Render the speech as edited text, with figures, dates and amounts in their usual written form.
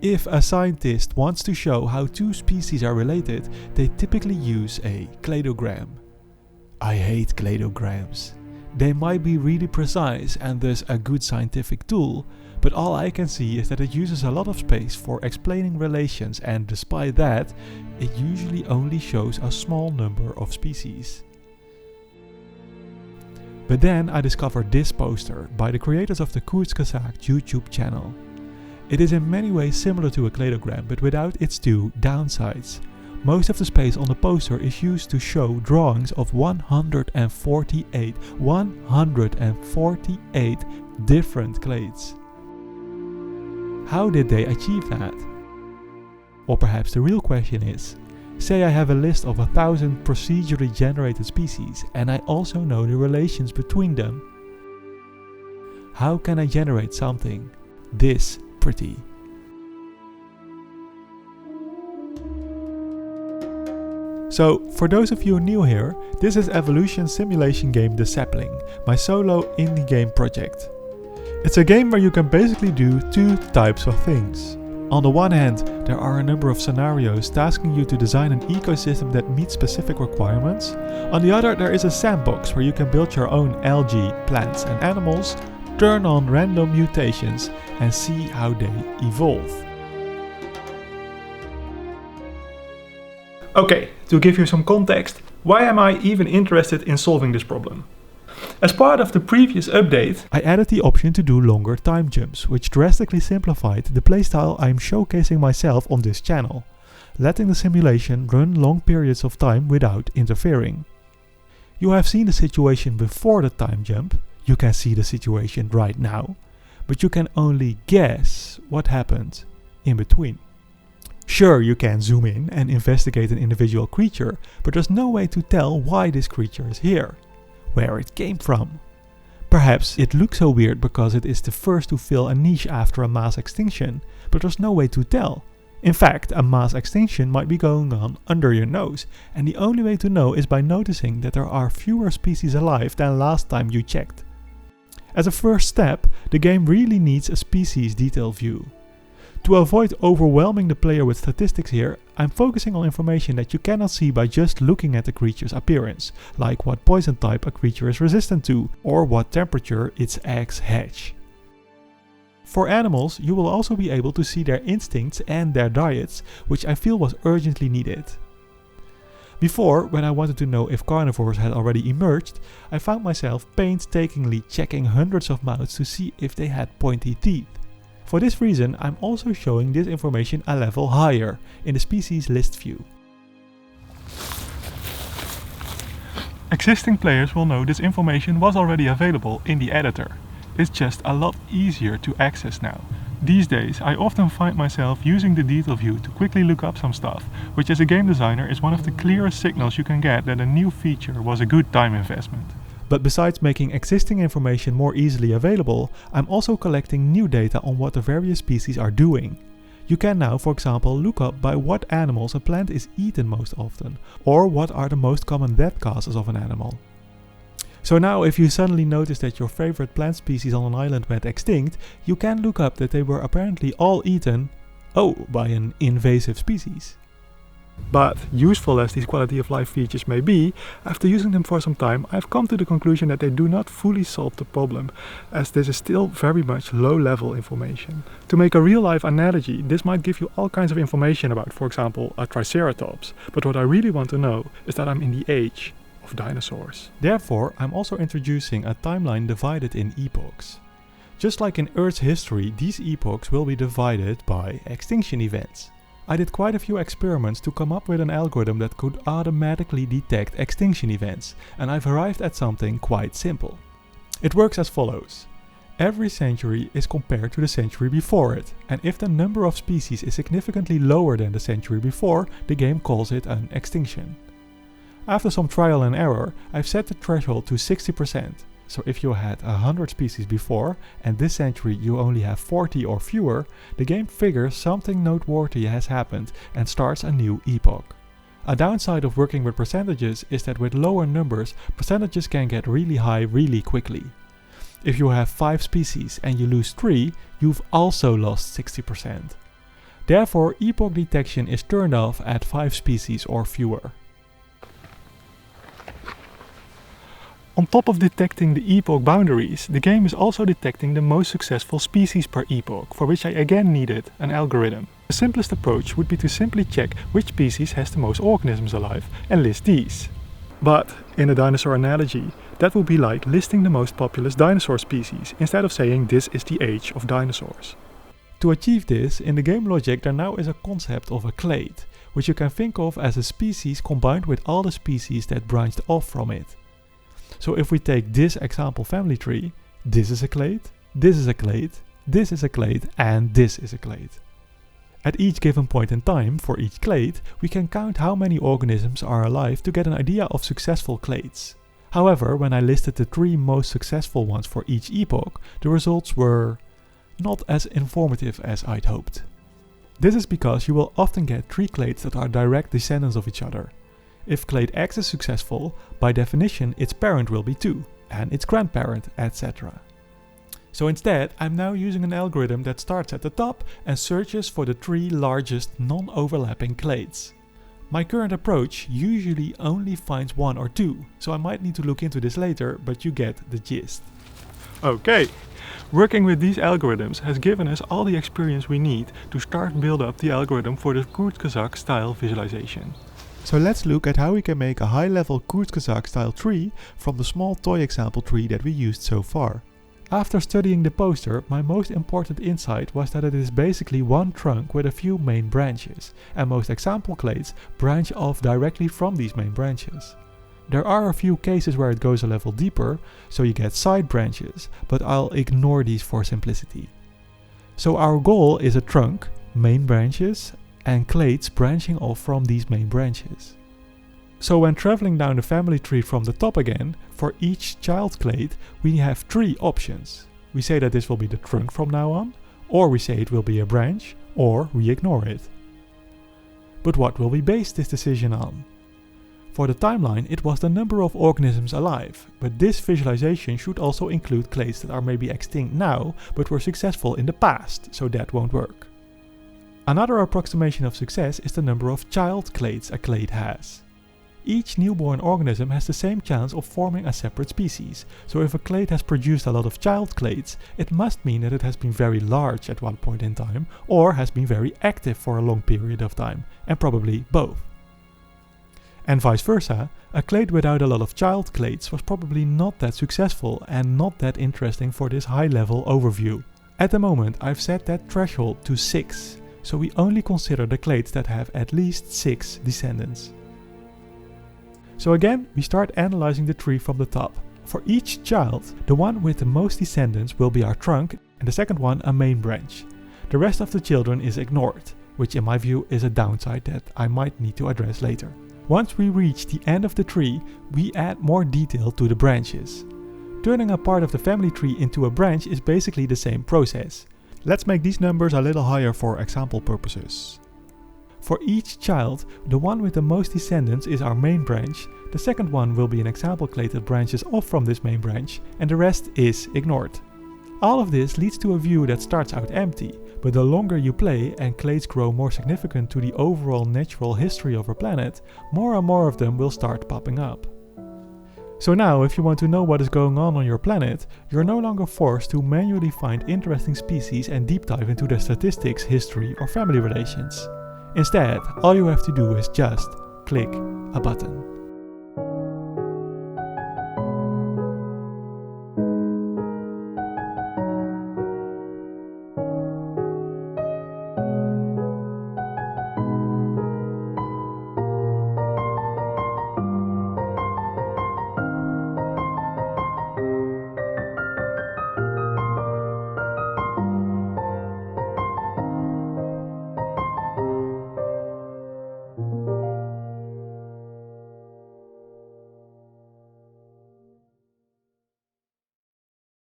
If a scientist wants to show how two species are related, they typically use a cladogram. I hate cladograms. They might be really precise and thus a good scientific tool, but all I can see is that it uses a lot of space for explaining relations, and despite that, it usually only shows a small number of species. But then I discovered this poster by the creators of the Kurzgesagt YouTube channel. It is in many ways similar to a cladogram, but without its two downsides. Most of the space on the poster is used to show drawings of 148 different clades. How did they achieve that? Or perhaps the real question is, say I have a list of 1,000 procedurally generated species and I also know the relations between them. How can I generate something this pretty? So, for those of you new here, this is evolution simulation game The Sapling, my solo indie game project. It's a game where you can basically do two types of things. On the one hand, there are a number of scenarios tasking you to design an ecosystem that meets specific requirements. On the other, there is a sandbox where you can build your own algae, plants and animals, turn on random mutations and see how they evolve. Okay, to give you some context, why am I even interested in solving this problem? As part of the previous update, I added the option to do longer time jumps, which drastically simplified the playstyle I am showcasing myself on this channel, letting the simulation run long periods of time without interfering. You have seen the situation before the time jump, you can see the situation right now, but you can only guess what happened in between. Sure, you can zoom in and investigate an individual creature, but there's no way to tell why this creature is here, where it came from. Perhaps it looks so weird because it is the first to fill a niche after a mass extinction, but there's no way to tell. In fact, a mass extinction might be going on under your nose, and the only way to know is by noticing that there are fewer species alive than last time you checked. As a first step, the game really needs a species detail view. To avoid overwhelming the player with statistics here, I'm focusing on information that you cannot see by just looking at the creature's appearance, like what poison type a creature is resistant to, or what temperature its eggs hatch. For animals, you will also be able to see their instincts and their diets, which I feel was urgently needed. Before, when I wanted to know if carnivores had already emerged, I found myself painstakingly checking hundreds of mouths to see if they had pointy teeth. For this reason, I'm also showing this information a level higher, in the species list view. existing players will know this information was already available in the editor. It's just a lot easier to access now. These days, I often find myself using the detail view to quickly look up some stuff, which as a game designer is one of the clearest signals you can get that a new feature was a good time investment. But besides making existing information more easily available, I'm also collecting new data on what the various species are doing. You can now, for example, look up by what animals a plant is eaten most often, or what are the most common death causes of an animal. So now if you suddenly notice that your favorite plant species on an island went extinct, you can look up that they were apparently all eaten, by an invasive species. But useful as these quality of life features may be, after using them for some time, I've come to the conclusion that they do not fully solve the problem, as this is still very much low-level information. To make a real-life analogy, this might give you all kinds of information about, for example, a triceratops, but what I really want to know is that I'm in the age of dinosaurs. Therefore, I'm also introducing a timeline divided in epochs. Just like in Earth's history, these epochs will be divided by extinction events. I did quite a few experiments to come up with an algorithm that could automatically detect extinction events, and I've arrived at something quite simple. It works as follows. Every century is compared to the century before it, and if the number of species is significantly lower than the century before, the game calls it an extinction. After some trial and error, I've set the threshold to 60%. So if you had 100 species before, and this century you only have 40 or fewer, the game figures something noteworthy has happened and starts a new epoch. A downside of working with percentages is that with lower numbers, percentages can get really high really quickly. If you have 5 species and you lose 3, you've also lost 60%. Therefore, epoch detection is turned off at 5 species or fewer. On top of detecting the epoch boundaries, the game is also detecting the most successful species per epoch, for which I again needed an algorithm. The simplest approach would be to simply check which species has the most organisms alive and list these. But, in a dinosaur analogy, that would be like listing the most populous dinosaur species, instead of saying this is the age of dinosaurs. To achieve this, in the game logic there now is a concept of a clade, which you can think of as a species combined with all the species that branched off from it. So if we take this example family tree, this is a clade, this is a clade, this is a clade, and this is a clade. At each given point in time, for each clade, we can count how many organisms are alive to get an idea of successful clades. However, when I listed the 3 most successful ones for each epoch, the results were not as informative as I'd hoped. This is because you will often get 3 clades that are direct descendants of each other. If clade X is successful, by definition its parent will be 2, and its grandparent, etc. So instead, I'm now using an algorithm that starts at the top and searches for the 3 largest non-overlapping clades. My current approach usually only finds 1 or 2, so I might need to look into this later, but you get the gist. Okay, working with these algorithms has given us all the experience we need to start build up the algorithm for the Kurzgesagt style visualization. So let's look at how we can make a high-level Kurzgesagt style tree from the small toy example tree that we used so far. After studying the poster, my most important insight was that it is basically one trunk with a few main branches, and most example clades branch off directly from these main branches. There are a few cases where it goes a level deeper, so you get side branches, but I'll ignore these for simplicity. So our goal is a trunk, main branches, and clades branching off from these main branches. So when traveling down the family tree from the top again, for each child clade we have 3 options. We say that this will be the trunk from now on, or we say it will be a branch, or we ignore it. But what will we base this decision on? For the timeline it was the number of organisms alive, but this visualization should also include clades that are maybe extinct now, but were successful in the past, so that won't work. Another approximation of success is the number of child clades a clade has. Each newborn organism has the same chance of forming a separate species, so if a clade has produced a lot of child clades, it must mean that it has been very large at one point in time, or has been very active for a long period of time, and probably both. And vice versa, a clade without a lot of child clades was probably not that successful and not that interesting for this high-level overview. At the moment I've set that threshold to 6. So we only consider the clades that have at least 6 descendants. So again, we start analyzing the tree from the top. For each child, the one with the most descendants will be our trunk, and the second one a main branch. The rest of the children is ignored, which in my view is a downside that I might need to address later. Once we reach the end of the tree, we add more detail to the branches. Turning a part of the family tree into a branch is basically the same process. Let's make these numbers a little higher for example purposes. For each child, the one with the most descendants is our main branch, the second one will be an example clade that branches off from this main branch, and the rest is ignored. All of this leads to a view that starts out empty, but the longer you play and clades grow more significant to the overall natural history of our planet, more and more of them will start popping up. So now, if you want to know what is going on your planet, you're no longer forced to manually find interesting species and deep dive into their statistics, history, or family relations. Instead, all you have to do is just click a button.